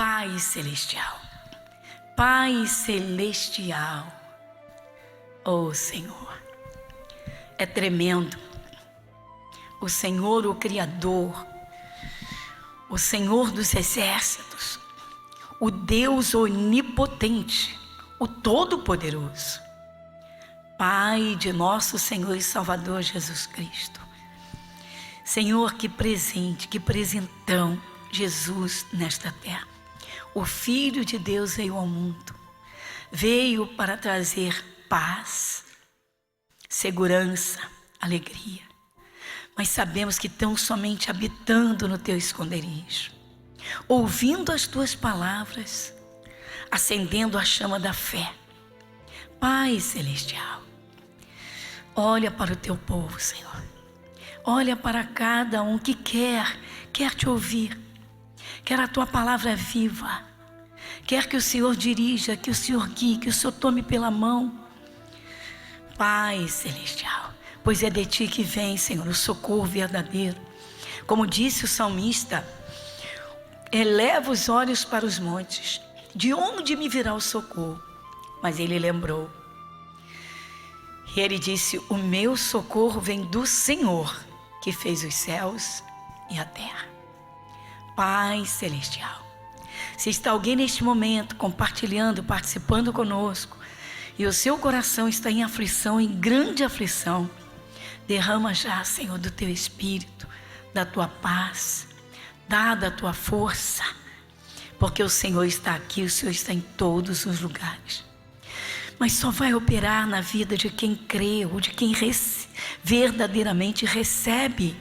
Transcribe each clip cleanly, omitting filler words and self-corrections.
Pai Celestial, Pai Celestial, oh Senhor, é tremendo. O Senhor, o Criador, o Senhor dos exércitos, o Deus onipotente, o Todo-Poderoso, Pai de nosso Senhor e Salvador Jesus Cristo. Senhor, que presente, que presentão Jesus nesta terra. O Filho de Deus veio ao mundo, veio para trazer paz, segurança, alegria. Mas sabemos que tão somente habitando no teu esconderijo, ouvindo as tuas palavras, acendendo a chama da fé. Pai Celestial, olha para o teu povo, Senhor. Olha para cada um que quer te ouvir, quer a tua palavra viva, quer que o Senhor dirija, que o Senhor guie, que o Senhor tome pela mão. Pai Celestial, pois é de ti que vem, Senhor, o socorro verdadeiro. Como disse o salmista, eleva os olhos para os montes, de onde me virá o socorro? Mas ele lembrou, e ele disse, o meu socorro vem do Senhor, que fez os céus e a terra. Pai Celestial, se está alguém neste momento compartilhando, participando conosco, e o seu coração está em aflição, em grande aflição, derrama já, Senhor, do teu Espírito, da tua paz, da tua força, porque o Senhor está aqui, o Senhor está em todos os lugares. Mas só vai operar na vida de quem crê, ou de quem verdadeiramente recebe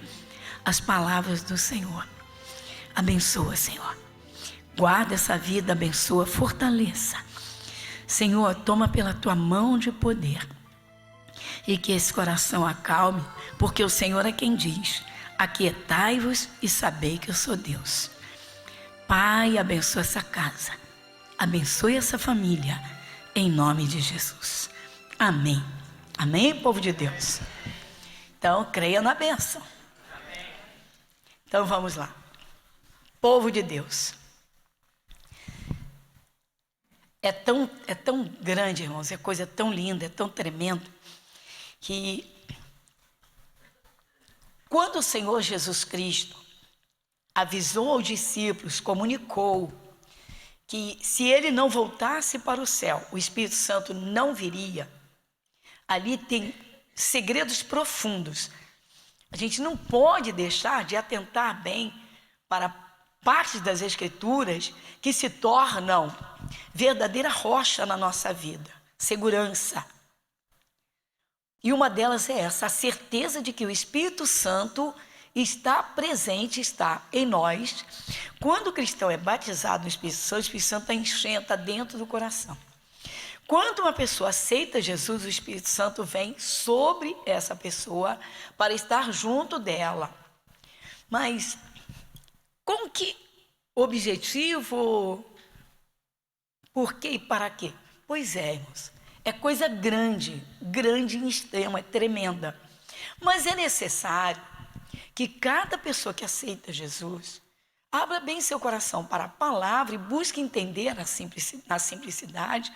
as palavras do Senhor. Abençoa, Senhor. Guarda essa vida, abençoa, fortaleça. Senhor, toma pela tua mão de poder e que esse coração acalme, porque o Senhor é quem diz, aquietai-vos e sabei que eu sou Deus. Pai, abençoa essa casa, abençoe essa família, em nome de Jesus. Amém. Amém, povo de Deus? Então, creia na bênção. Então, vamos lá. Povo de Deus. É tão grande, irmãos, é coisa tão linda, é tão tremendo, que quando o Senhor Jesus Cristo avisou aos discípulos, comunicou que se ele não voltasse para o céu, o Espírito Santo não viria, ali tem segredos profundos. A gente não pode deixar de atentar bem para partes das Escrituras que se tornam verdadeira rocha na nossa vida, segurança. E uma delas é essa, a certeza de que o Espírito Santo está presente, está em nós. Quando o cristão é batizado no Espírito Santo, o Espírito Santo está dentro do coração. Quando uma pessoa aceita Jesus, o Espírito Santo vem sobre essa pessoa para estar junto dela. Mas com que objetivo? Por quê e para quê? Pois é, irmãos, é coisa grande, grande em extremo, é tremenda. Mas é necessário que cada pessoa que aceita Jesus abra bem seu coração para a palavra e busque entender na simplicidade,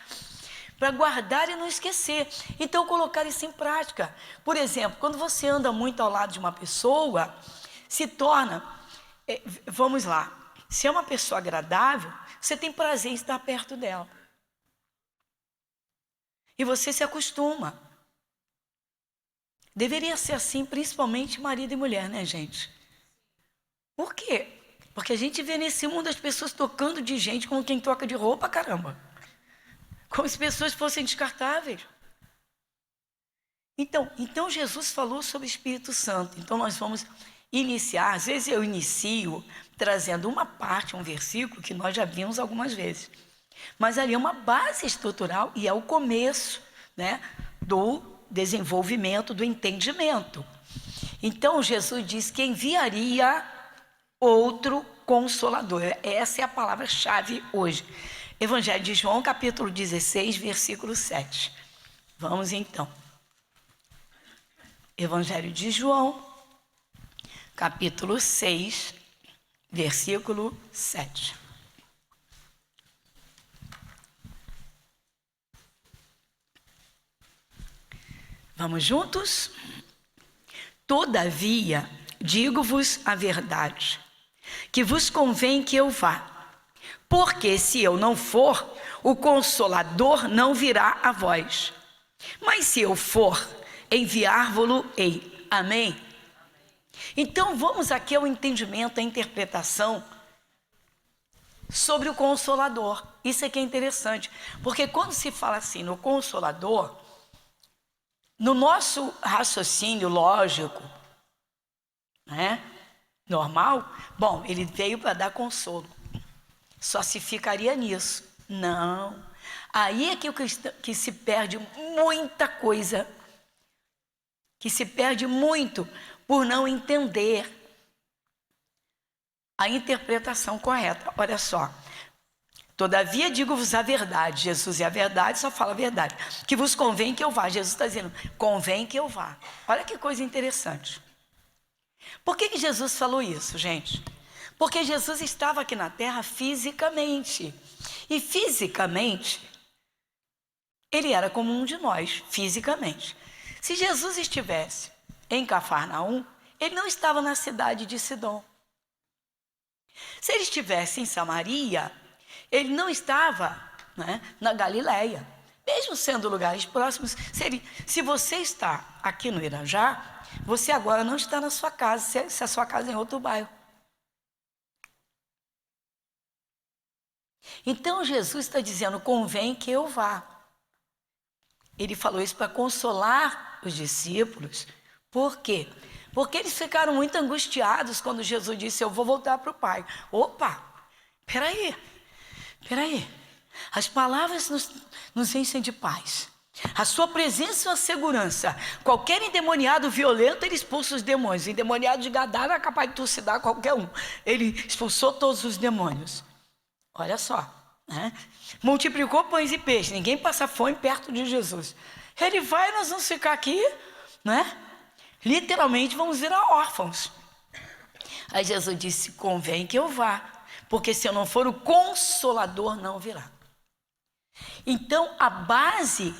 para guardar e não esquecer. Então, colocar isso em prática. Por exemplo, quando você anda muito ao lado de uma pessoa, se torna, vamos lá, se é uma pessoa agradável, você tem prazer em estar perto dela. E você se acostuma. Deveria ser assim, principalmente marido e mulher, né, gente? Por quê? Porque a gente vê nesse mundo as pessoas tocando de gente como quem toca de roupa, caramba. Como se pessoas fossem descartáveis. Então Jesus falou sobre o Espírito Santo. Então nós vamos iniciar, às vezes eu inicio trazendo uma parte, um versículo que nós já vimos algumas vezes. Mas ali é uma base estrutural e é o começo, né, do desenvolvimento, do entendimento. Então Jesus disse que enviaria outro Consolador. Essa é a palavra-chave hoje. Evangelho de João, capítulo 16, versículo 7. Vamos então. Evangelho de João, capítulo 6, versículo 7. Vamos juntos? Todavia, digo-vos a verdade, que vos convém que eu vá. Porque se eu não for, o Consolador não virá a vós. Mas se eu for, enviar-vos-ei. Amém? Então vamos aqui ao entendimento, à interpretação sobre o Consolador. Isso aqui é interessante, porque quando se fala assim no Consolador, no nosso raciocínio lógico, né, normal, bom, ele veio para dar consolo. Só se ficaria nisso. Não. Aí é que se perde muita coisa, que se perde muito por não entender a interpretação correta. Olha só. Todavia digo-vos a verdade. Jesus é a verdade, só fala a verdade. Que vos convém que eu vá. Jesus está dizendo, convém que eu vá. Olha que coisa interessante. Por que Jesus falou isso, gente? Porque Jesus estava aqui na terra fisicamente. E fisicamente, ele era como um de nós, fisicamente. Se Jesus estivesse em Cafarnaum, ele não estava na cidade de Sidom. Se ele estivesse em Samaria, ele não estava, né, na Galileia. Mesmo sendo lugares próximos, se você está aqui no Irajá, você agora não está na sua casa, se a sua casa é em outro bairro. Então Jesus está dizendo, convém que eu vá. Ele falou isso para consolar os discípulos. Por quê? Porque eles ficaram muito angustiados quando Jesus disse, eu vou voltar para o Pai. Opa, peraí. As palavras nos enchem de paz. A sua presença é uma segurança. Qualquer endemoniado violento, ele expulsa os demônios. O endemoniado de Gadara é capaz de trucidar qualquer um. Ele expulsou todos os demônios. Olha só, né? Multiplicou pães e peixes. Ninguém passa fome perto de Jesus. Ele vai e nós vamos ficar aqui, né? Literalmente vamos virar órfãos. Aí Jesus disse, convém que eu vá. Porque se eu não for, o Consolador não virá. Então, a base,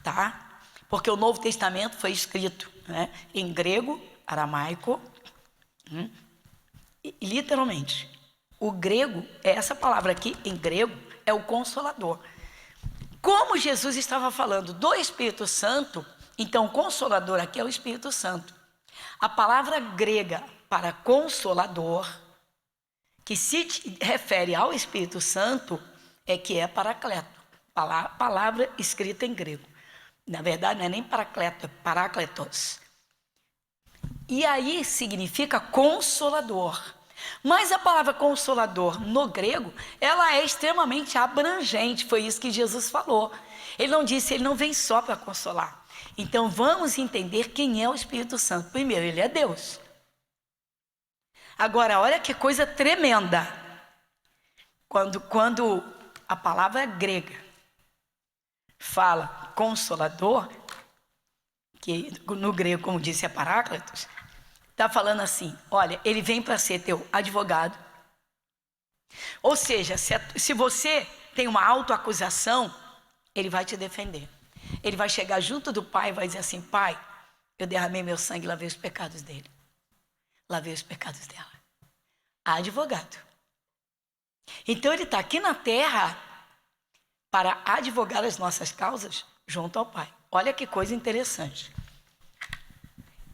tá? Porque o Novo Testamento foi escrito, né, em grego, aramaico, e literalmente. O grego, essa palavra aqui, em grego, é o Consolador. Como Jesus estava falando do Espírito Santo, então o Consolador aqui é o Espírito Santo. A palavra grega para Consolador, que se refere ao Espírito Santo, é Paracleto. Palavra escrita em grego. Na verdade, não é nem Paracleto, é Parácletos. E aí significa Consolador. Mas a palavra Consolador no grego, ela é extremamente abrangente. Foi isso que Jesus falou. Ele não disse, ele não vem só para consolar. Então vamos entender quem é o Espírito Santo. Primeiro, ele é Deus. Agora, olha que coisa tremenda. Quando a palavra grega fala Consolador, que no grego, como disse, é Parácletos, está falando assim, olha, ele vem para ser teu advogado. Ou seja, se você tem uma autoacusação, ele vai te defender. Ele vai chegar junto do Pai e vai dizer assim, Pai, eu derramei meu sangue e lavei os pecados dele. Lavei os pecados dela. Advogado. Então ele está aqui na terra para advogar as nossas causas junto ao Pai. Olha que coisa interessante.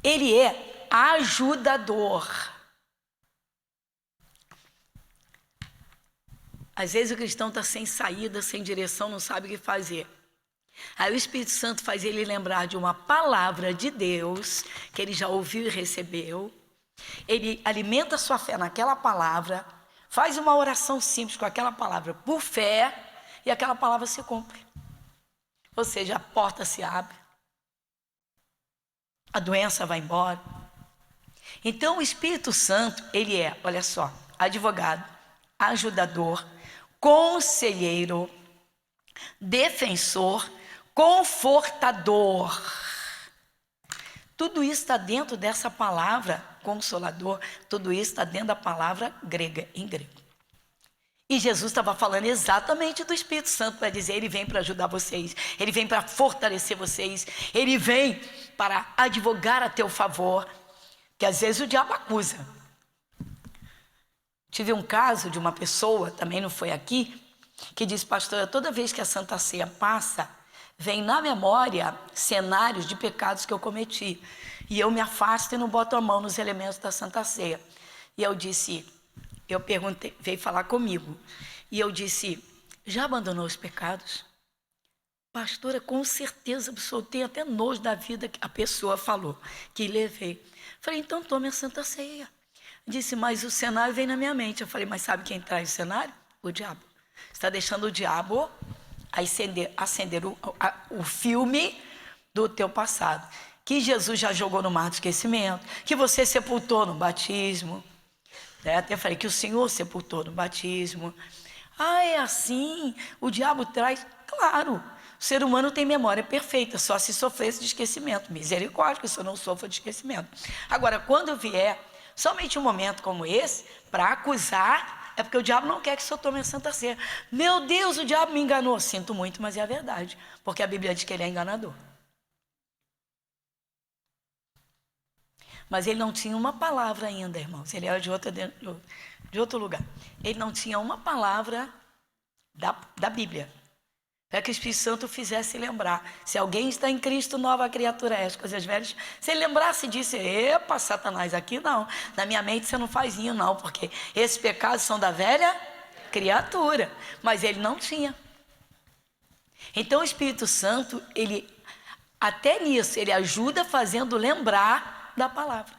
Ele é ajudador. Às vezes o cristão está sem saída, sem direção, não sabe o que fazer. Aí o Espírito Santo faz ele lembrar de uma palavra de Deus, que ele já ouviu e recebeu. Ele alimenta a sua fé naquela palavra, faz uma oração simples com aquela palavra por fé, e aquela palavra se cumpre. Ou seja, a porta se abre, a doença vai embora. Então o Espírito Santo, ele é, olha só, advogado, ajudador, conselheiro, defensor, confortador. Tudo isso está dentro dessa palavra consolador, tudo isso está dentro da palavra grega, em grego. E Jesus estava falando exatamente do Espírito Santo para dizer: ele vem para ajudar vocês, ele vem para fortalecer vocês, ele vem para advogar a teu favor, que às vezes o diabo acusa. Tive um caso de uma pessoa, também não foi aqui, que disse: pastora, toda vez que a Santa Ceia passa, vem na memória cenários de pecados que eu cometi, e eu me afasto e não boto a mão nos elementos da Santa Ceia. E eu perguntei, veio falar comigo, e eu disse: já abandonou os pecados? Pastora, com certeza absoluta, tem até nojo da vida que a pessoa falou, que levei. Falei: então tome a Santa Ceia. Disse: mas o cenário vem na minha mente. Eu falei: mas sabe quem traz o cenário? O diabo. Você está deixando o diabo acender o filme do teu passado, que Jesus já jogou no mar do esquecimento, que você sepultou no batismo. Até falei que o Senhor sepultou no batismo. Ah, é assim? O diabo traz? Claro, o ser humano tem memória perfeita, só se sofresse de esquecimento. Misericórdia, que o Senhor não sofra de esquecimento. Agora, quando vier somente um momento como esse, para acusar, é porque o diabo não quer que o Senhor tome a Santa Ceia. Meu Deus, o diabo me enganou. Sinto muito, mas é a verdade, porque a Bíblia diz que ele é enganador. Mas ele não tinha uma palavra ainda, irmãos. Ele era de outro lugar. Ele não tinha uma palavra da Bíblia, para que o Espírito Santo fizesse lembrar. Se alguém está em Cristo, nova criatura é, as coisas velhas. Se ele lembrasse disso: epa, Satanás, aqui não. Na minha mente você não faz isso, não, porque esses pecados são da velha criatura. Mas ele não tinha. Então o Espírito Santo, ele, até nisso, ele ajuda fazendo lembrar da palavra,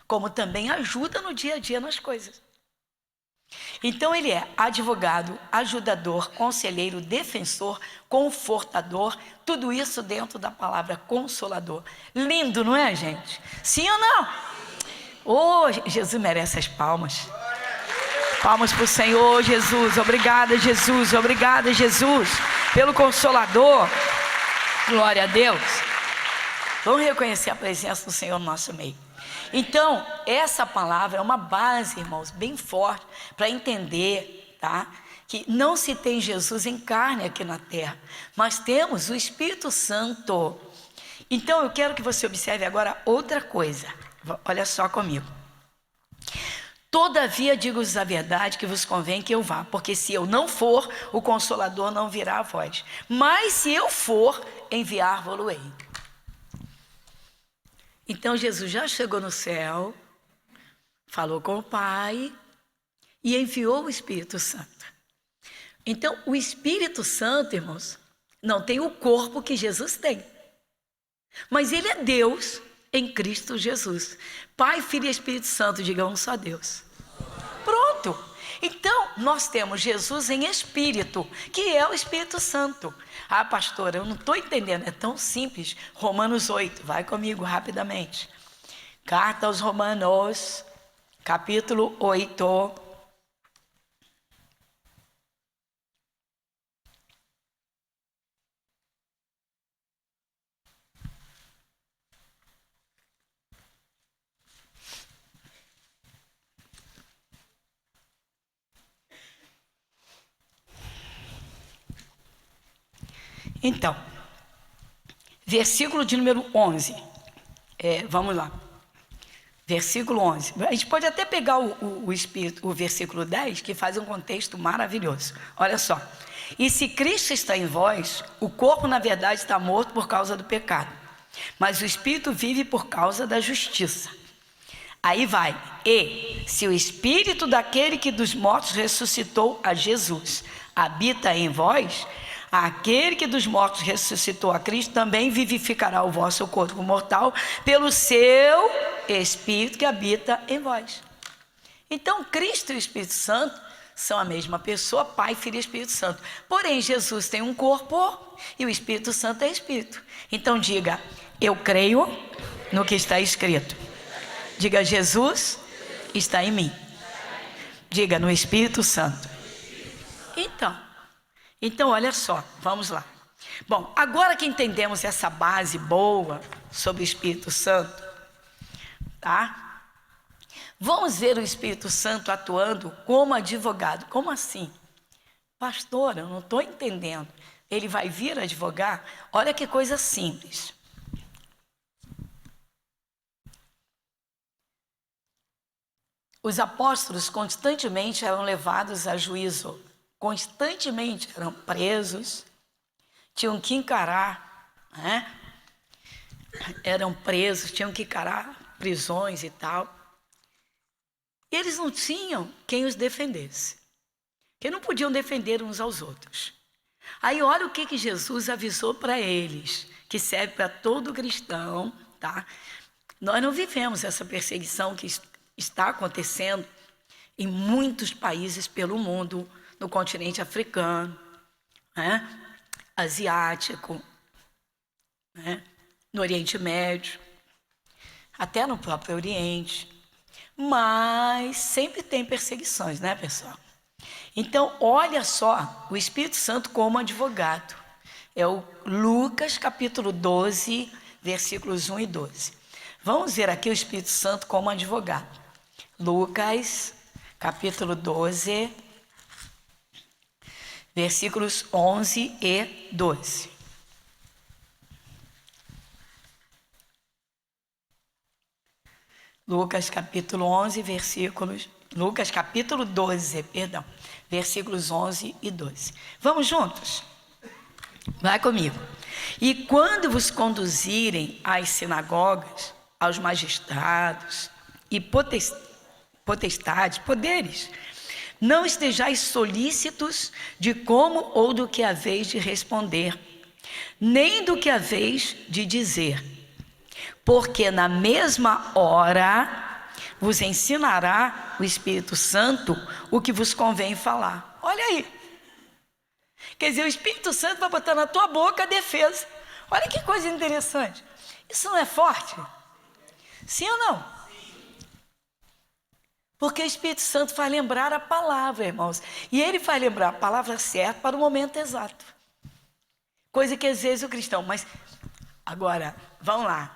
como também ajuda no dia a dia nas coisas. Então ele é advogado, ajudador, conselheiro, defensor, confortador, tudo isso dentro da palavra consolador. Lindo, não é, gente? Sim ou não? Oh, Jesus merece as palmas. Palmas para o Senhor Jesus. Obrigada, Jesus. Obrigada, Jesus, pelo Consolador. Glória a Deus. Vamos reconhecer a presença do Senhor no nosso meio. Então, essa palavra é uma base, irmãos, bem forte para entender, tá? Que não se tem Jesus em carne aqui na terra, mas temos o Espírito Santo. Então, eu quero que você observe agora outra coisa. Olha só comigo. Todavia, digo-vos a verdade, que vos convém que eu vá, porque se eu não for, o Consolador não virá a vós. Mas se eu for, enviar-vos-ei. Então Jesus já chegou no céu, falou com o Pai e enviou o Espírito Santo. Então o Espírito Santo, irmãos, não tem o corpo que Jesus tem, mas ele é Deus em Cristo Jesus. Pai, Filho e Espírito Santo, diga um só Deus. Pronto. Então nós temos Jesus em Espírito, que é o Espírito Santo. Ah, pastora, eu não estou entendendo, é tão simples. Romanos 8, vai comigo rapidamente. Carta aos Romanos, capítulo 8. Então, versículo de número 11, vamos lá, versículo 11, a gente pode até pegar o versículo 10, que faz um contexto maravilhoso. Olha só: e se Cristo está em vós, o corpo na verdade está morto por causa do pecado, mas o Espírito vive por causa da justiça. Aí vai: e se o Espírito daquele que dos mortos ressuscitou a Jesus habita em vós, aquele que dos mortos ressuscitou a Cristo também vivificará o vosso corpo mortal pelo seu Espírito que habita em vós. Então Cristo e o Espírito Santo são a mesma pessoa, Pai, Filho e Espírito Santo. Porém Jesus tem um corpo e o Espírito Santo é Espírito. Então diga: eu creio no que está escrito. Diga: Jesus está em mim. Diga: no Espírito Santo. Então, olha só, vamos lá. Bom, agora que entendemos essa base boa sobre o Espírito Santo, tá? Vamos ver o Espírito Santo atuando como advogado. Como assim? Pastor, eu não estou entendendo. Ele vai vir advogar? Olha que coisa simples. Os apóstolos constantemente eram levados a juízo. Constantemente eram presos. Tinham que encarar, né? Eram presos, tinham que encarar prisões e tal. E eles não tinham quem os defendesse. Que não podiam defender uns aos outros. Aí olha o que Jesus avisou para eles, que serve para todo cristão, tá? Nós não vivemos essa perseguição que está acontecendo em muitos países pelo mundo, no continente africano, né? Asiático, né? No Oriente Médio, até no próprio Oriente. Mas sempre tem perseguições, né, pessoal? Então, olha só o Espírito Santo como advogado. É o Lucas capítulo 12, versículos 1 e 12. Vamos ver aqui o Espírito Santo como advogado. Lucas capítulo 12, versículos 11 e 12. Lucas capítulo 11, Lucas capítulo 12, versículos 11 e 12. Vamos juntos? Vai comigo. E quando vos conduzirem às sinagogas, aos magistrados e potestades, poderes, não estejais solícitos de como ou do que haveis de responder, nem do que haveis de dizer, porque na mesma hora vos ensinará o Espírito Santo o que vos convém falar. Olha aí. Quer dizer, o Espírito Santo vai botar na tua boca a defesa. Olha que coisa interessante. Isso não é forte? Sim ou não? Porque o Espírito Santo faz lembrar a palavra, irmãos. E ele faz lembrar a palavra certa para o momento exato. Coisa que às vezes o cristão... Mas agora, vamos lá.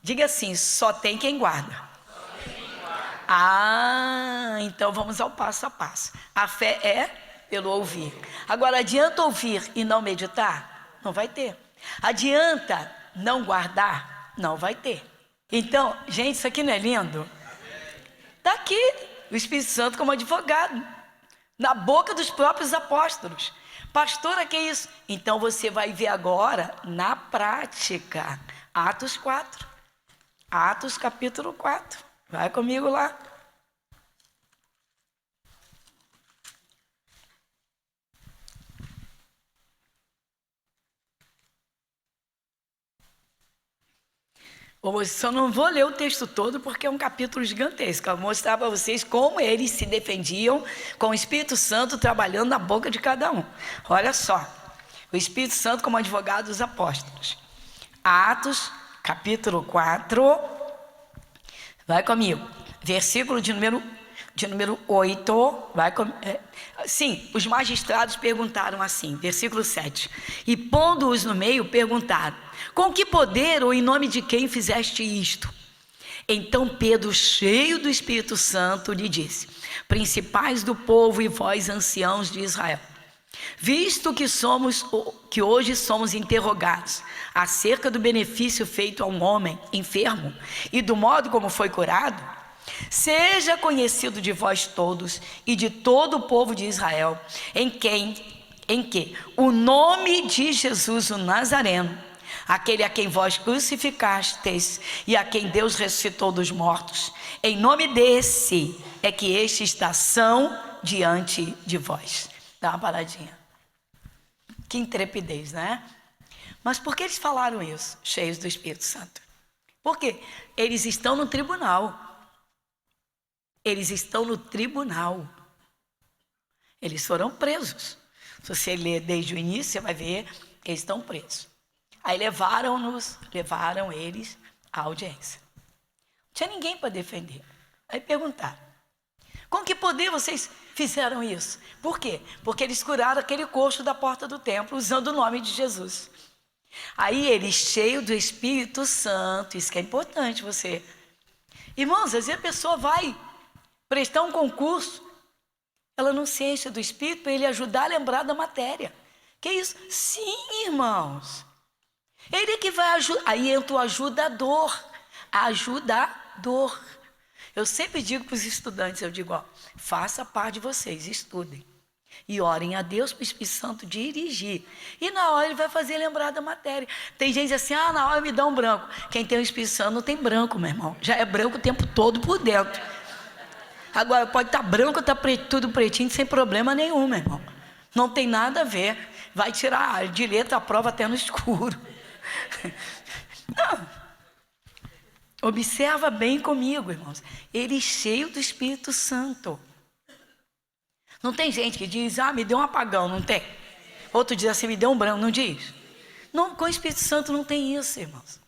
Diga assim, só tem quem guarda. Então vamos ao passo a passo. A fé é pelo ouvir. Agora, adianta ouvir e não meditar? Não vai ter. Adianta não guardar? Não vai ter. Então, gente, isso aqui não é lindo? Está aqui o Espírito Santo como advogado, na boca dos próprios apóstolos. Pastora, que é isso? Então você vai ver agora na prática. Atos 4. Atos capítulo 4. Vai comigo lá. Eu só não vou ler o texto todo porque é um capítulo gigantesco. Eu vou mostrar para vocês como eles se defendiam com o Espírito Santo trabalhando na boca de cada um. Olha só, o Espírito Santo como advogado dos apóstolos. Atos, capítulo 4, vai comigo, versículo de número 8, sim, os magistrados perguntaram assim, versículo 7, e pondo-os no meio, perguntaram, com que poder ou em nome de quem fizeste isto? Então Pedro, cheio do Espírito Santo, lhe disse, principais do povo e vós, anciãos de Israel, visto que hoje somos interrogados acerca do benefício feito a um homem enfermo e do modo como foi curado, seja conhecido de vós todos e de todo o povo de Israel, em que o nome de Jesus o Nazareno, aquele a quem vós crucificastes e a quem Deus ressuscitou dos mortos, em nome desse é que este está são diante de vós. Dá uma paradinha. Que intrepidez, né? Mas por que eles falaram isso, cheios do Espírito Santo? Por quê? Eles estão no tribunal. Eles estão no tribunal. Eles foram presos. Se você ler desde o início, você vai ver que eles estão presos. Aí levaram eles à audiência. Não tinha ninguém para defender. Aí perguntaram, com que poder vocês fizeram isso? Por quê? Porque eles curaram aquele coxo da porta do templo, usando o nome de Jesus. Aí eles, cheios do Espírito Santo, isso que é importante você. Irmãos, às vezes a pessoa vai prestar um concurso, ela não se enche do Espírito para ele ajudar a lembrar da matéria. Que isso? Sim, irmãos. Ele é que vai ajudar. Aí entra o ajudador. Ajudador. Eu sempre digo para os estudantes, eu digo, ó, faça a parte de vocês, estudem. E orem a Deus para o Espírito Santo dirigir. E na hora ele vai fazer lembrar da matéria. Tem gente assim, na hora me dá um branco. Quem tem o Espírito Santo não tem branco, meu irmão. Já é branco o tempo todo por dentro. Agora pode estar branco, estar tudo pretinho, sem problema nenhum, meu irmão. Não tem nada a ver. Vai tirar de letra a prova até no escuro. Não. Observa bem comigo, irmãos. Ele é cheio do Espírito Santo. Não tem gente que diz, me deu um apagão, não tem? Outro diz assim, me deu um branco, não diz? Não, com o Espírito Santo não tem isso, irmãos.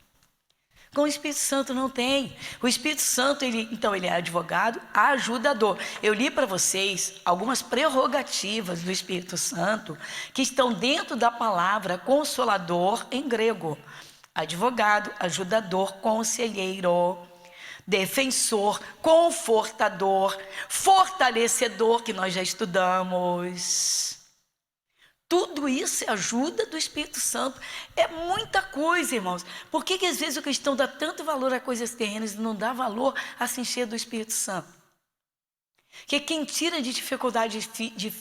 Com o Espírito Santo não tem. O Espírito Santo, ele é advogado, ajudador. Eu li para vocês algumas prerrogativas do Espírito Santo que estão dentro da palavra consolador em grego. Advogado, ajudador, conselheiro, defensor, confortador, fortalecedor, que nós já estudamos. Tudo isso é ajuda do Espírito Santo. É muita coisa, irmãos. Por que às vezes o cristão dá tanto valor a coisas terrenas e não dá valor a se encher do Espírito Santo? Que quem tira de dificuldades,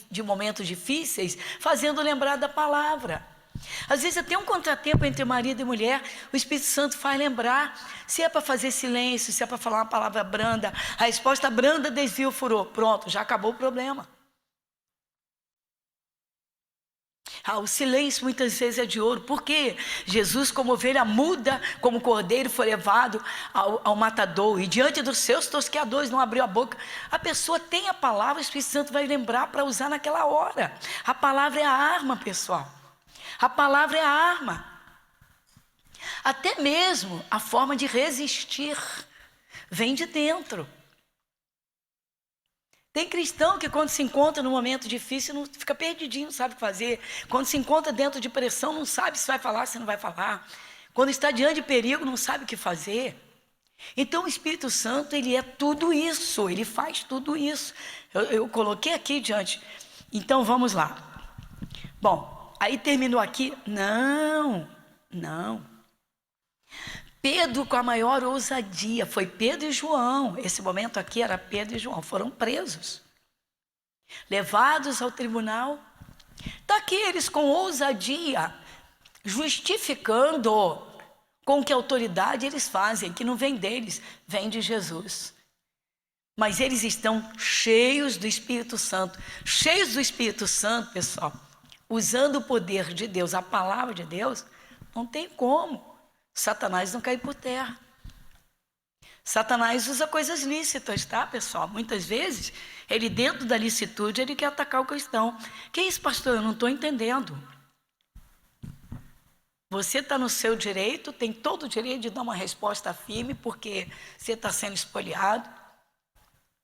de momentos difíceis, fazendo lembrar da palavra. Às vezes até um contratempo entre marido e mulher, o Espírito Santo faz lembrar. Se é para fazer silêncio, se é para falar uma palavra branda, a resposta branda desvia o furor. Pronto, já acabou o problema. O silêncio muitas vezes é de ouro. Por quê? Jesus, como ovelha muda, como cordeiro, foi levado ao matador. E diante dos seus tosqueadores não abriu a boca. A pessoa tem a palavra, o Espírito Santo vai lembrar para usar naquela hora. A palavra é a arma, pessoal. A palavra é a arma. Até mesmo a forma de resistir vem de dentro. Tem cristão que quando se encontra num momento difícil, não, fica perdidinho, não sabe o que fazer. Quando se encontra dentro de pressão, não sabe se vai falar, se não vai falar. Quando está diante de perigo, não sabe o que fazer. Então o Espírito Santo, ele é tudo isso, ele faz tudo isso. Eu coloquei aqui diante. Então vamos lá. Bom, aí terminou aqui? Não. Pedro, com a maior ousadia, foi Pedro e João. Esse momento aqui era Pedro e João, foram presos, levados ao tribunal. Está aqui eles com ousadia, justificando com que autoridade eles fazem, que não vem deles, vem de Jesus. Mas eles estão cheios do Espírito Santo. Cheios do Espírito Santo, pessoal, usando o poder de Deus, a palavra de Deus, não tem como Satanás não cair por terra. Satanás usa coisas lícitas, tá, pessoal? Muitas vezes, ele dentro da licitude, ele quer atacar o cristão. Que isso, pastor? Eu não estou entendendo. Você está no seu direito, tem todo o direito de dar uma resposta firme, porque você está sendo espoliado.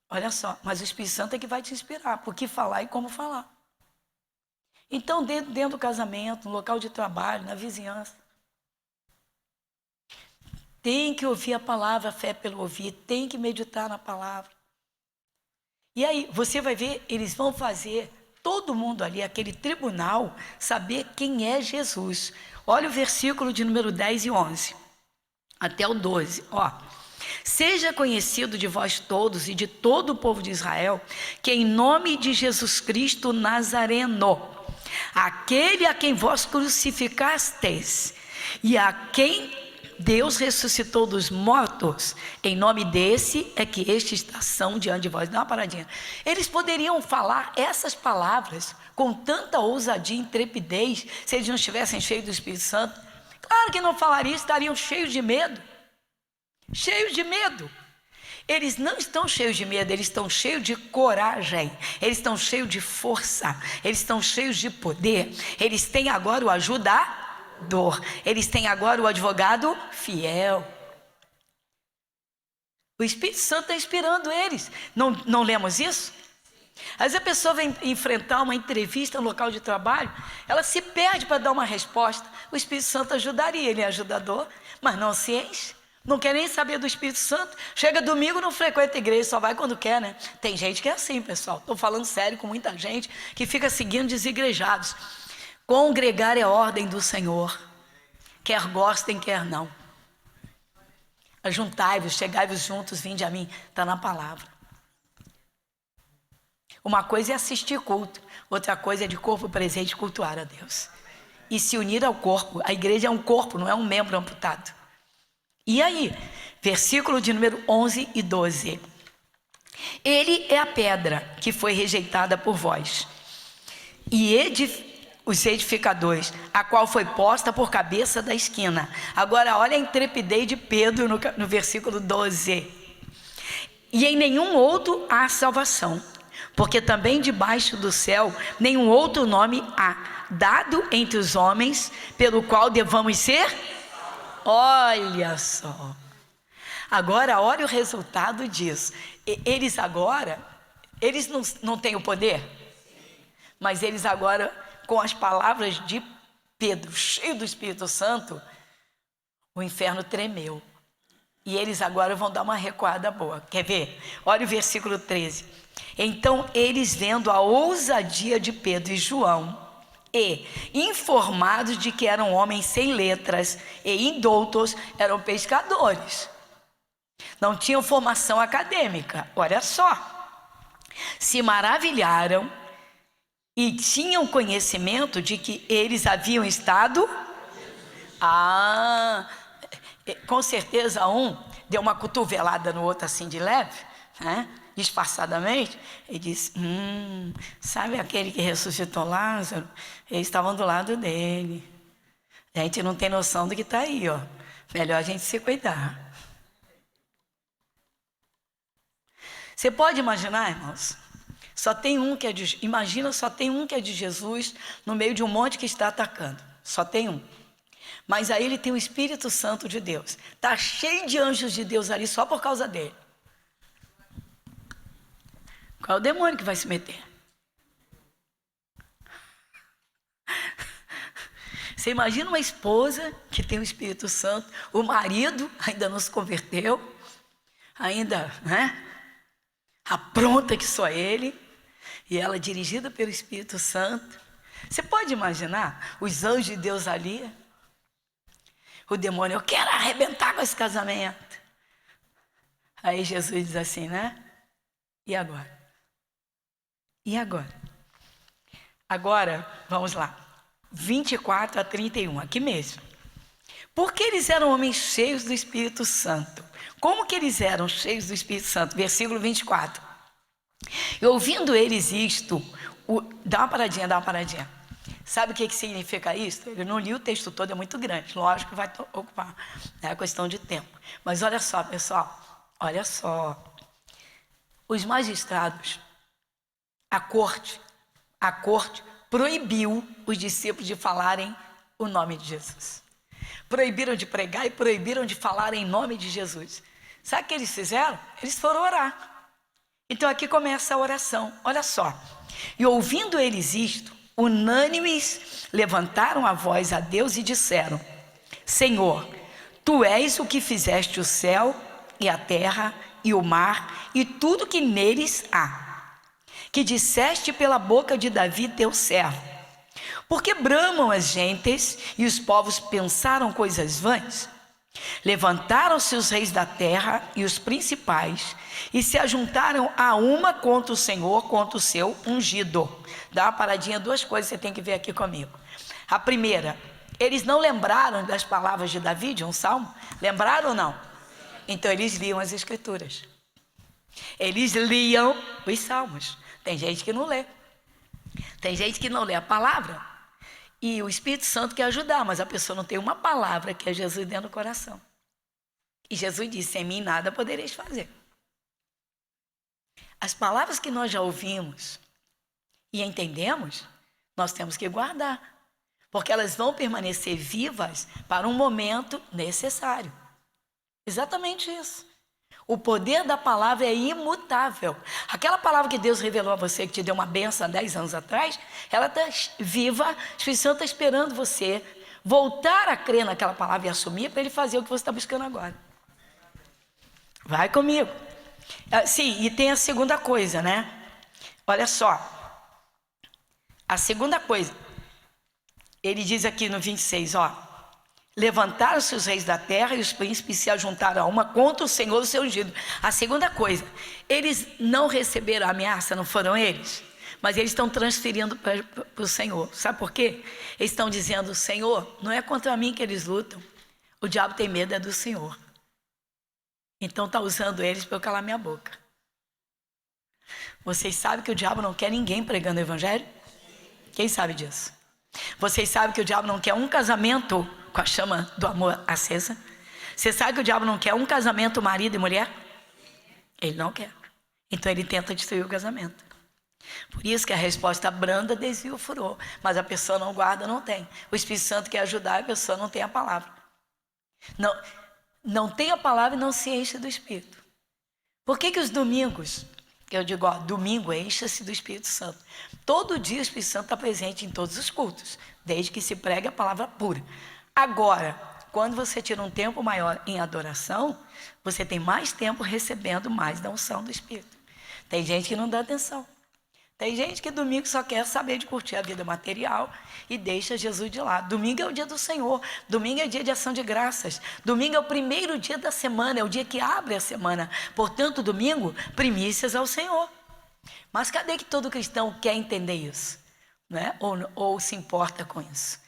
Olha só, mas o Espírito Santo é que vai te inspirar, por que falar e como falar. Então, dentro do casamento, no local de trabalho, na vizinhança, tem que ouvir a palavra, a fé pelo ouvir, tem que meditar na palavra. E aí, você vai ver, eles vão fazer todo mundo ali, aquele tribunal, saber quem é Jesus. Olha o versículo de número 10 e 11, até o 12, ó. Seja conhecido de vós todos e de todo o povo de Israel, que em nome de Jesus Cristo Nazareno, aquele a quem vós crucificastes, e a quem Deus ressuscitou dos mortos, em nome desse é que estes são diante de vós. Dá uma paradinha. Eles poderiam falar essas palavras com tanta ousadia e intrepidez se eles não estivessem cheios do Espírito Santo? Claro que não falariam, estariam cheios de medo. Cheios de medo. Eles não estão cheios de medo, eles estão cheios de coragem, eles estão cheios de força, eles estão cheios de poder. Eles têm agora o ajudador, eles têm agora o advogado fiel. O Espírito Santo está inspirando eles. Não lemos isso? Às vezes a pessoa vem enfrentar uma entrevista no local de trabalho, ela se perde para dar uma resposta. O Espírito Santo ajudaria, ele é ajudador, mas não se enche. Não quer nem saber do Espírito Santo. Chega domingo, não frequenta a igreja, só vai quando quer, né? Tem gente que é assim, pessoal. Estou falando sério com muita gente que fica seguindo desigrejados. Congregar é ordem do Senhor. Quer gostem, quer não. Ajuntai-vos, chegai-vos juntos, vinde a mim. Está na palavra. Uma coisa é assistir culto. Outra coisa é de corpo presente cultuar a Deus. E se unir ao corpo. A igreja é um corpo, não é um membro amputado. E aí, versículo de número 11 e 12. Ele é a pedra que foi rejeitada por vós. E os edificadores, a qual foi posta por cabeça da esquina. Agora olha a intrepidez de Pedro no versículo 12. E em nenhum outro há salvação, porque também debaixo do céu nenhum outro nome há dado entre os homens, pelo qual devamos ser. Olha só. Agora olha o resultado disso. Eles não têm o poder, mas eles agora, com as palavras de Pedro, cheio do Espírito Santo, o inferno tremeu. E eles agora vão dar uma recuada boa. Quer ver? Olha o versículo 13. Então eles, vendo a ousadia de Pedro e João, e informados de que eram homens sem letras e indoutos, eram pescadores, não tinham formação acadêmica, olha só, se maravilharam e tinham conhecimento de que eles haviam estado. Com certeza um deu uma cotovelada no outro assim de leve, né? Disfarçadamente, e disse: sabe aquele que ressuscitou Lázaro? Eles estavam do lado dele. A gente não tem noção do que está aí, ó. Melhor a gente se cuidar. Você pode imaginar, irmãos? Só tem um que é de Jesus no meio de um monte que está atacando. Só tem um. Mas aí ele tem o Espírito Santo de Deus. Está cheio de anjos de Deus ali só por causa dele. Qual é o demônio que vai se meter? Você imagina uma esposa que tem o Espírito Santo, o marido ainda não se converteu, ainda, né? Apronta que só ele, e ela dirigida pelo Espírito Santo. Você pode imaginar os anjos de Deus ali? O demônio: eu quero arrebentar com esse casamento. Aí Jesus diz assim, né? E agora? E agora? Agora, vamos lá. 24 a 31, aqui mesmo. Porque eles eram homens cheios do Espírito Santo. Como que eles eram cheios do Espírito Santo? Versículo 24. E ouvindo eles isto, dá uma paradinha. Sabe o que significa isso? Eu não li o texto todo, é muito grande. Lógico que vai ocupar, é questão de tempo. Mas olha só, pessoal, olha só. Os magistrados, a corte proibiu os discípulos de falarem o nome de Jesus. Proibiram de pregar e proibiram de falar em nome de Jesus. Sabe o que eles fizeram? Eles foram orar. Então aqui começa a oração, olha só. E ouvindo eles isto, unânimes levantaram a voz a Deus e disseram: Senhor, Tu és o que fizeste o céu e a terra e o mar e tudo que neles há, que disseste pela boca de Davi teu servo. Porque bramam as gentes e os povos pensaram coisas vãs? Levantaram-se os reis da terra e os principais e se ajuntaram a uma contra o Senhor, contra o seu ungido. Dá uma paradinha, duas coisas você tem que ver aqui comigo. A primeira, eles não lembraram das palavras de Davi, de um salmo? Lembraram ou não? Então eles liam as escrituras. Eles liam os salmos. Tem gente que não lê. Tem gente que não lê a palavra. E o Espírito Santo quer ajudar, mas a pessoa não tem uma palavra que é Jesus dentro do coração. E Jesus disse: sem mim nada podereis fazer. As palavras que nós já ouvimos e entendemos, nós temos que guardar, porque elas vão permanecer vivas para um momento necessário. Exatamente isso. O poder da palavra é imutável. Aquela palavra que Deus revelou a você, que te deu uma benção há 10 anos atrás, ela está viva. O Espírito Santo está esperando você voltar a crer naquela palavra e assumir para Ele fazer o que você está buscando agora. Vai comigo. Sim, e tem a segunda coisa, né? Olha só. A segunda coisa. Ele diz aqui no 26, ó. Levantaram-se os reis da terra e os príncipes se ajuntaram a uma contra o Senhor, o seu ungido. A segunda coisa. Eles não receberam a ameaça, não foram eles? Mas eles estão transferindo para o Senhor. Sabe por quê? Eles estão dizendo, Senhor, não é contra mim que eles lutam. O diabo tem medo é do Senhor. Então está usando eles para eu calar minha boca. Vocês sabem que o diabo não quer ninguém pregando o evangelho? Quem sabe disso? Vocês sabem que o diabo não quer um casamento com a chama do amor acesa? Você sabe que o diabo não quer um casamento marido e mulher? Ele não quer. Então ele tenta destruir o casamento. Por isso que a resposta branda desvia o furor. Mas a pessoa não guarda, não tem. O Espírito Santo quer ajudar, a pessoa não tem a palavra. Não tem a palavra e não se enche do Espírito. Por que os domingos, eu digo, ó, domingo encha-se do Espírito Santo. Todo dia o Espírito Santo está presente em todos os cultos, desde que se pregue a palavra pura. Agora, quando você tira um tempo maior em adoração, você tem mais tempo recebendo mais da unção do Espírito. Tem gente que não dá atenção. Tem gente que domingo só quer saber de curtir a vida material e deixa Jesus de lado. Domingo é o dia do Senhor. Domingo é o dia de ação de graças. Domingo é o primeiro dia da semana, é o dia que abre a semana. Portanto, domingo, primícias ao Senhor. Mas cadê que todo cristão quer entender isso? Né? Ou se importa com isso?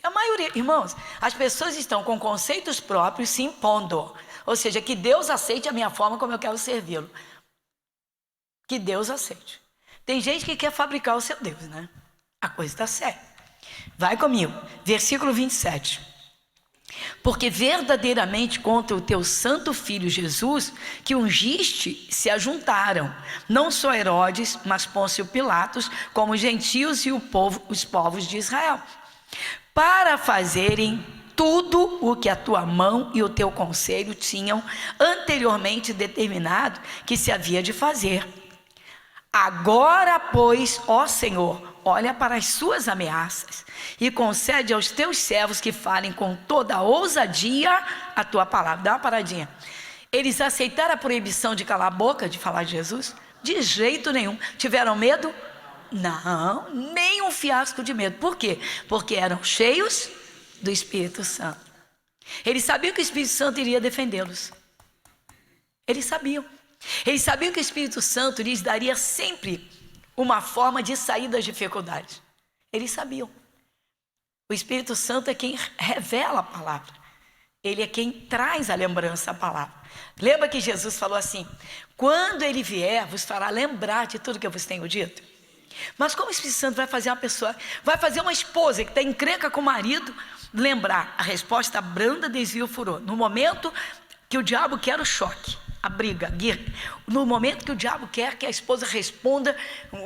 A maioria, irmãos, as pessoas estão com conceitos próprios se impondo. Ou seja, que Deus aceite a minha forma como eu quero servi-lo. Que Deus aceite. Tem gente que quer fabricar o seu Deus, né? A coisa está séria. Vai comigo, versículo 27. Porque verdadeiramente contra o teu santo filho Jesus, que ungiste, se ajuntaram, não só Herodes, mas Pôncio Pilatos, como os gentios e os povos de Israel, para fazerem tudo o que a tua mão e o teu conselho tinham anteriormente determinado que se havia de fazer. Agora, pois, ó Senhor, olha para as suas ameaças e concede aos teus servos que falem com toda a ousadia a tua palavra. Dá uma paradinha. Eles aceitaram a proibição de calar a boca, de falar de Jesus? De jeito nenhum. Tiveram medo? Não, nem um fiasco de medo. Por quê? Porque eram cheios do Espírito Santo. Eles sabiam que o Espírito Santo iria defendê-los. Eles sabiam. Eles sabiam que o Espírito Santo lhes daria sempre uma forma de sair das dificuldades. Eles sabiam. O Espírito Santo é quem revela a palavra. Ele é quem traz a lembrança à palavra. Lembra que Jesus falou assim: quando ele vier, vos fará lembrar de tudo que eu vos tenho dito? Mas como o Espírito Santo vai fazer uma pessoa, vai fazer uma esposa que está encrenca com o marido, lembrar? A resposta branda desvia o furor. No momento que o diabo quer o choque, a briga, a guerra, no momento que o diabo quer que a esposa responda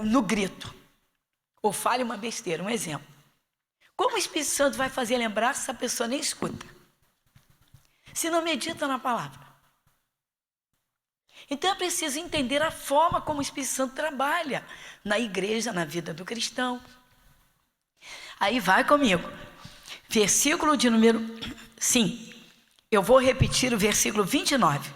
no grito, ou fale uma besteira, um exemplo. Como o Espírito Santo vai fazer lembrar se essa pessoa nem escuta? Se não medita na palavra. Então é preciso entender a forma como o Espírito Santo trabalha na igreja, na vida do cristão. Aí vai comigo. Versículo de número... Sim, eu vou repetir o versículo 29.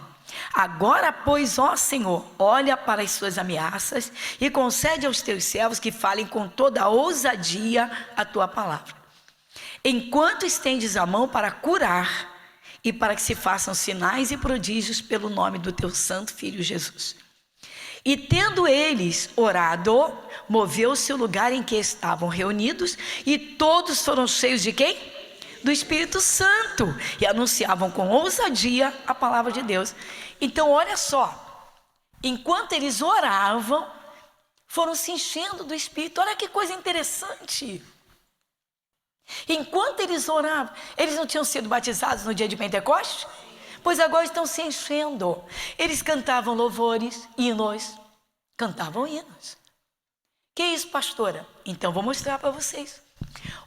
Agora, pois, ó Senhor, olha para as suas ameaças e concede aos teus servos que falem com toda a ousadia a tua palavra. Enquanto estendes a mão para curar e para que se façam sinais e prodígios pelo nome do teu santo filho Jesus. E tendo eles orado, moveu-se o lugar em que estavam reunidos e todos foram cheios de quem? Do Espírito Santo, e anunciavam com ousadia a palavra de Deus. Então olha só, enquanto eles oravam, foram se enchendo do Espírito. Olha que coisa interessante. Enquanto eles oravam, eles não tinham sido batizados no dia de Pentecostes? Pois agora estão se enchendo. Eles cantavam louvores, hinos, cantavam hinos. Que isso, pastora? Então vou mostrar para vocês.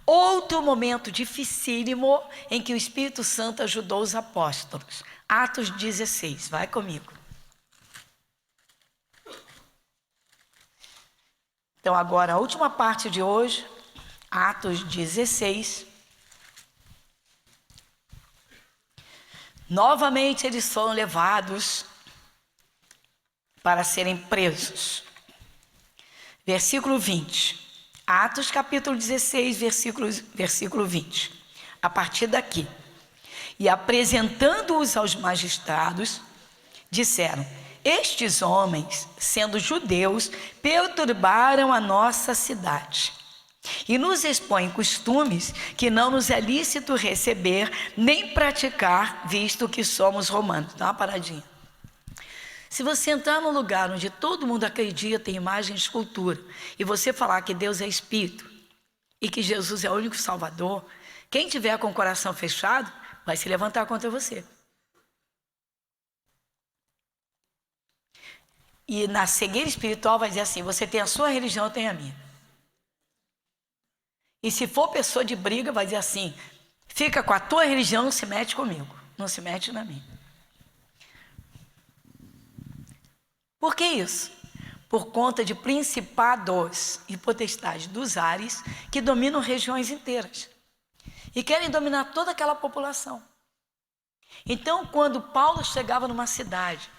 Outro momento dificílimo em que o Espírito Santo ajudou os apóstolos. Atos 16, vai comigo. Então agora a última parte de hoje, Atos 16. Novamente eles foram levados para serem presos. Versículo 20. Atos capítulo 16, versículo 20. A partir daqui. E apresentando-os aos magistrados, disseram: estes homens, sendo judeus, perturbaram a nossa cidade e nos expõem costumes que não nos é lícito receber nem praticar, visto que somos romanos. Dá uma paradinha. Se você entrar num lugar onde todo mundo acredita em imagem e escultura, e você falar que Deus é Espírito e que Jesus é o único Salvador, quem tiver com o coração fechado vai se levantar contra você. E na cegueira espiritual vai dizer assim: você tem a sua religião, eu tenho a minha. E se for pessoa de briga, vai dizer assim: fica com a tua religião, não se mete comigo, não se mete na minha. Por que isso? Por conta de principados e potestades dos ares que dominam regiões inteiras e querem dominar toda aquela população. Então, quando Paulo chegava numa cidade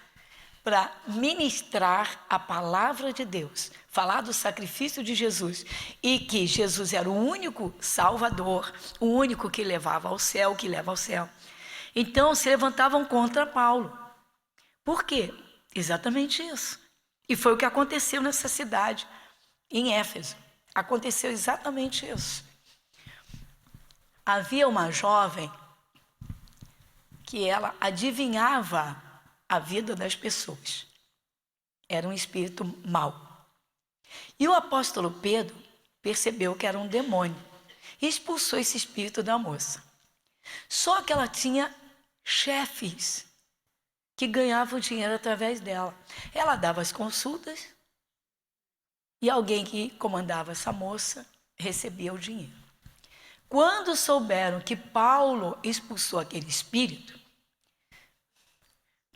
para ministrar a palavra de Deus, falar do sacrifício de Jesus e que Jesus era o único Salvador, o único que levava ao céu, que leva ao céu, então se levantavam contra Paulo. Por quê? Exatamente isso. E foi o que aconteceu nessa cidade, em Éfeso. Aconteceu exatamente isso. Havia uma jovem que ela adivinhava a vida das pessoas. Era um espírito mau. E o apóstolo Pedro percebeu que era um demônio e expulsou esse espírito da moça. Só que ela tinha chefes que ganhavam dinheiro através dela. Ela dava as consultas e alguém que comandava essa moça recebia o dinheiro. Quando souberam que Paulo expulsou aquele espírito,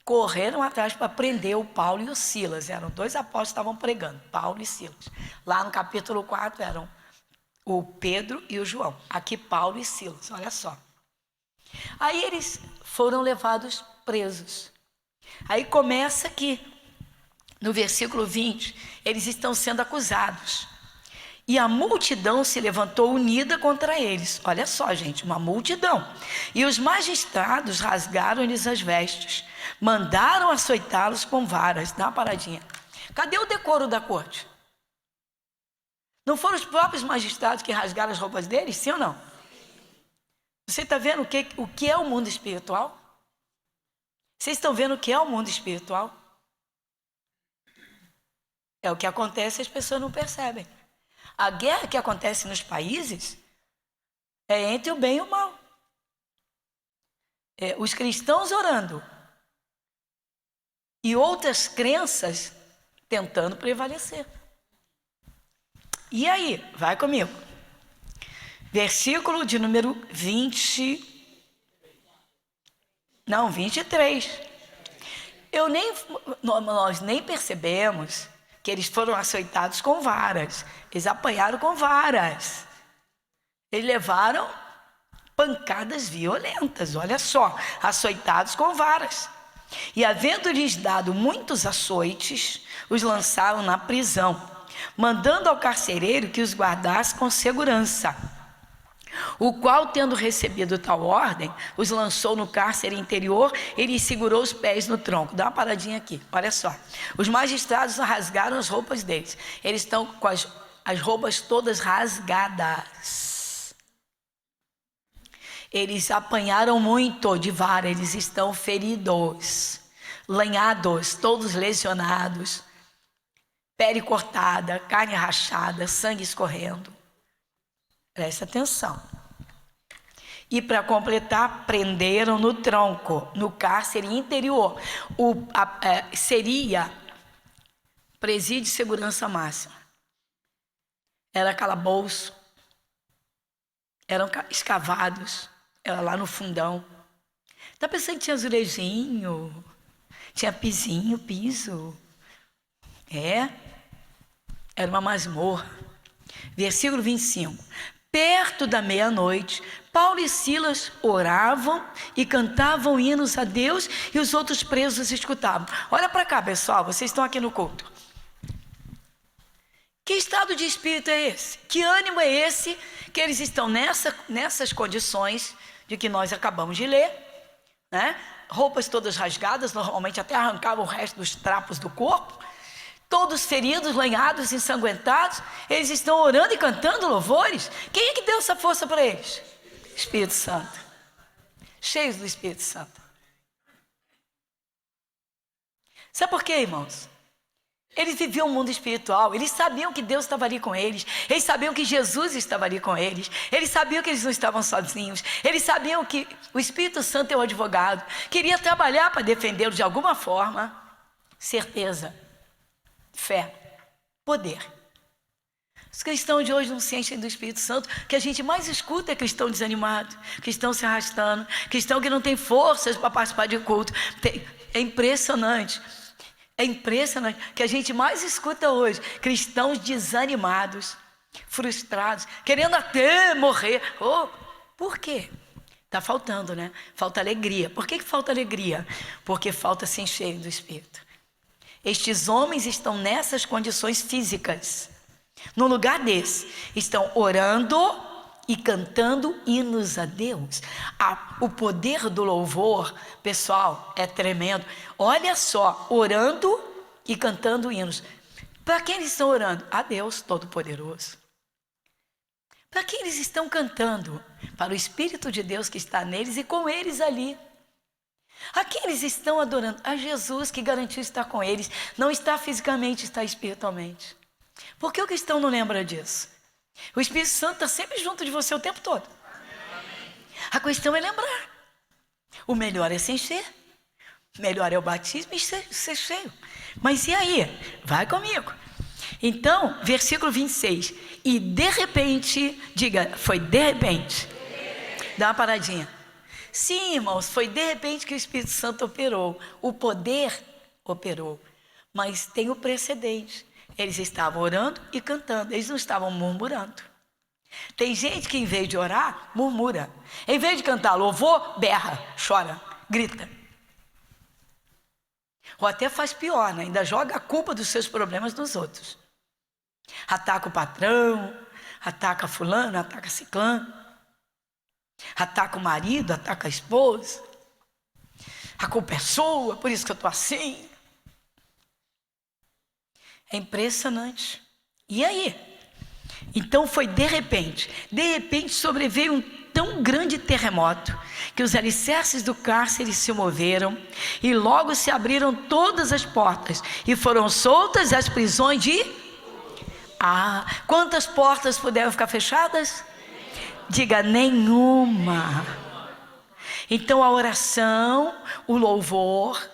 correram atrás para prender o Paulo e o Silas. Eram dois apóstolos que estavam pregando, Paulo e Silas. Lá no capítulo 4 eram o Pedro e o João. Aqui Paulo e Silas, olha só. Aí eles foram levados presos. Aí começa aqui, no versículo 20, eles estão sendo acusados. E a multidão se levantou unida contra eles. Olha só, gente, uma multidão. E os magistrados rasgaram-lhes as vestes, mandaram açoitá-los com varas. Dá uma paradinha. Cadê o decoro da corte? Não foram os próprios magistrados que rasgaram as roupas deles, sim ou não? Você está vendo o que é o mundo espiritual? Vocês estão vendo o que é o mundo espiritual? É o que acontece e as pessoas não percebem. A guerra que acontece nos países é entre o bem e o mal. Os cristãos orando e outras crenças tentando prevalecer. E aí, vai comigo. Versículo de número 23. Nós nem percebemos que eles foram açoitados com varas. Eles apanharam com varas. Eles levaram pancadas violentas, olha só, açoitados com varas. E havendo-lhes dado muitos açoites, os lançaram na prisão, mandando ao carcereiro que os guardasse com segurança. O qual, tendo recebido tal ordem, os lançou no cárcere interior e lhes segurou os pés no tronco. Dá uma paradinha aqui, olha só. Os magistrados rasgaram as roupas deles. Eles estão com as roupas todas rasgadas. Eles apanharam muito de vara, eles estão feridos, lanhados, todos lesionados, pele cortada, carne rachada, sangue escorrendo. Presta atenção. E para completar, prenderam no tronco, no cárcere interior. Seria presídio de segurança máxima. Era calabouço. Eram escavados. Era lá no fundão. Tá pensando que tinha azulejinho? Tinha piso. Era uma masmorra. Versículo 25. Perto da meia-noite, Paulo e Silas oravam e cantavam hinos a Deus e os outros presos escutavam. Olha para cá, pessoal, vocês estão aqui no culto. Que estado de espírito é esse? Que ânimo é esse que eles estão nessas condições de que nós acabamos de ler, né? Roupas todas rasgadas, normalmente até arrancavam o resto dos trapos do corpo, todos feridos, lanhados, ensanguentados. Eles estão orando e cantando louvores. Quem é que deu essa força para eles? Espírito Santo. Cheios do Espírito Santo. Sabe por quê, irmãos? Eles viviam um mundo espiritual, eles sabiam que Deus estava ali com eles sabiam que Jesus estava ali com eles sabiam que eles não estavam sozinhos, eles sabiam que o Espírito Santo é o advogado, queria trabalhar para defendê-los de alguma forma. Certeza, fé, poder. Os cristãos de hoje não se enchem do Espírito Santo. O que a gente mais escuta é cristão desanimado, cristão se arrastando, cristão que não tem forças para participar de culto. É impressionante. É impressionante que a gente mais escuta hoje, cristãos desanimados, frustrados, querendo até morrer. Por quê? Está faltando, né? Falta alegria. Por que falta alegria? Porque falta se encher do Espírito. Estes homens estão nessas condições físicas. No lugar desse, estão orando e cantando hinos a Deus. O poder do louvor, pessoal, é tremendo. Olha só, orando e cantando hinos. Para quem eles estão orando? A Deus Todo-Poderoso. Para quem eles estão cantando? Para o Espírito de Deus que está neles e com eles ali. A quem eles estão adorando? A Jesus, que garantiu estar com eles. Não está fisicamente, está espiritualmente. Por que o cristão não lembra disso? O Espírito Santo está sempre junto de você o tempo todo. A questão é lembrar. O melhor é se encher. O melhor é o batismo e ser cheio. Mas e aí? Vai comigo. Então, versículo 26. E de repente, diga, foi de repente. Dá uma paradinha. Sim, irmãos, foi de repente que o Espírito Santo operou. O poder operou. Mas tem o precedente. Eles estavam orando e cantando, eles não estavam murmurando. Tem gente que em vez de orar, murmura. Em vez de cantar louvor, berra, chora, grita. Ou até faz pior, né? Ainda joga a culpa dos seus problemas nos outros. Ataca o patrão, ataca fulano, ataca ciclano. Ataca o marido, ataca a esposa. A culpa é sua, por isso que eu estou assim. É impressionante. E aí? Então foi de repente sobreveio um tão grande terremoto que os alicerces do cárcere se moveram e logo se abriram todas as portas e foram soltas as prisões de... quantas portas puderam ficar fechadas? Diga, nenhuma. Então a oração, o louvor,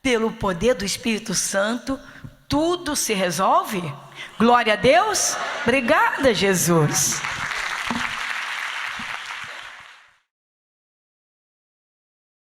pelo poder do Espírito Santo, tudo se resolve. Glória a Deus. Obrigada, Jesus.